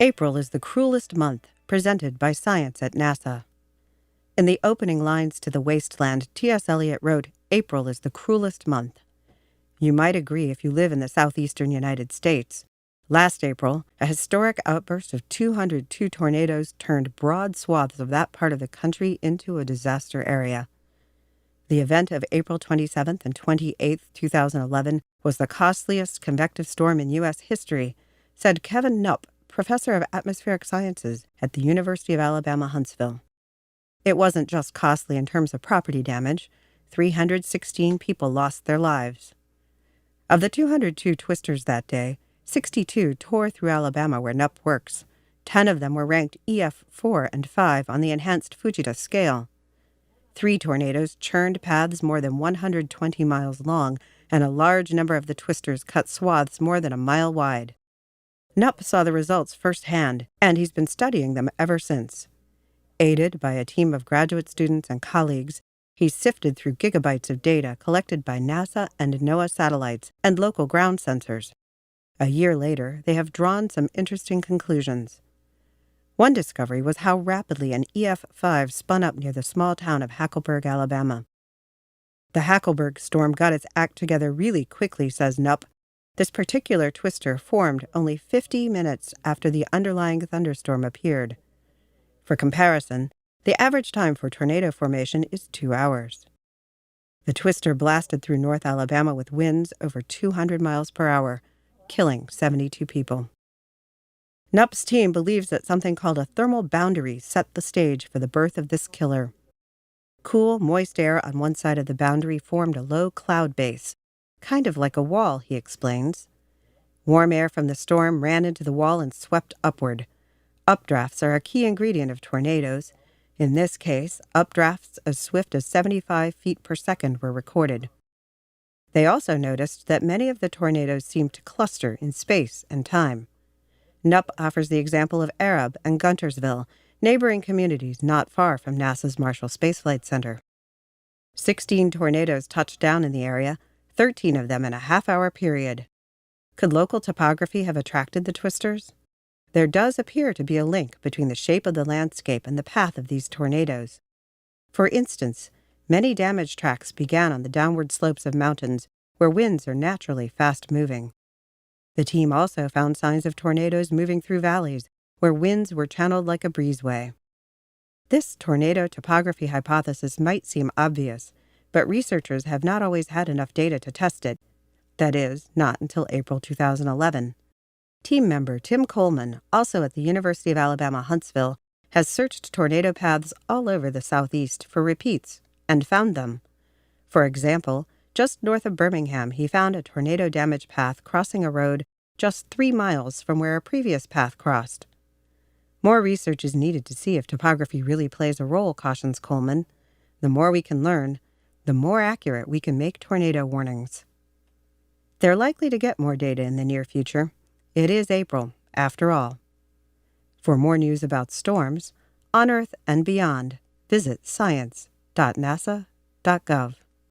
April is the cruelest month, presented by Science at NASA. In the opening lines to The Wasteland, T.S. Eliot wrote, "April is the cruelest month." You might agree if you live in the southeastern United States. Last April, a historic outburst of 202 tornadoes turned broad swaths of that part of the country into a disaster area. The event of April 27th and 28th, 2011, was the costliest convective storm in U.S. history, said Kevin Knupp, professor of atmospheric sciences at the University of Alabama, Huntsville. It wasn't just costly in terms of property damage. 316 people lost their lives. Of the 202 twisters that day, 62 tore through Alabama where Knupp works. 10 of them were ranked EF 4 and 5 on the enhanced Fujita scale. 3 tornadoes churned paths more than 120 miles long, and a large number of the twisters cut swaths more than a mile wide. Knupp saw the results firsthand, and he's been studying them ever since. Aided by a team of graduate students and colleagues, he sifted through gigabytes of data collected by NASA and NOAA satellites and local ground sensors. A year later, they have drawn some interesting conclusions. One discovery was how rapidly an EF5 spun up near the small town of Hackleburg, Alabama. The Hackleburg storm got its act together really quickly, says Knupp. This particular twister formed only 50 minutes after the underlying thunderstorm appeared. For comparison, the average time for tornado formation is 2 hours. The twister blasted through North Alabama with winds over 200 miles per hour, killing 72 people. Knupp's team believes that something called a thermal boundary set the stage for the birth of this killer. Cool, moist air on one side of the boundary formed a low cloud base, kind of like a wall, he explains. Warm air from the storm ran into the wall and swept upward. Updrafts are a key ingredient of tornadoes. In this case, updrafts as swift as 75 feet per second were recorded. They also noticed that many of the tornadoes seemed to cluster in space and time. Knupp offers the example of Arab and Guntersville, neighboring communities not far from NASA's Marshall Space Flight Center. 16 tornadoes touched down in the area, 13 of them in a half-hour period. Could local topography have attracted the twisters? There does appear to be a link between the shape of the landscape and the path of these tornadoes. For instance, many damage tracks began on the downward slopes of mountains where winds are naturally fast-moving. The team also found signs of tornadoes moving through valleys where winds were channeled like a breezeway. This tornado topography hypothesis might seem obvious, but researchers have not always had enough data to test it. That is, not until April 2011. Team member Tim Coleman, also at the University of Alabama, Huntsville, has searched tornado paths all over the southeast for repeats and found them. For example, just north of Birmingham, he found a tornado-damaged path crossing a road just 3 miles from where a previous path crossed. More research is needed to see if topography really plays a role, cautions Coleman. The more we can learn, the more accurate we can make tornado warnings. They're likely to get more data in the near future. It is April, after all. For more news about storms, on Earth and beyond, visit science.nasa.gov.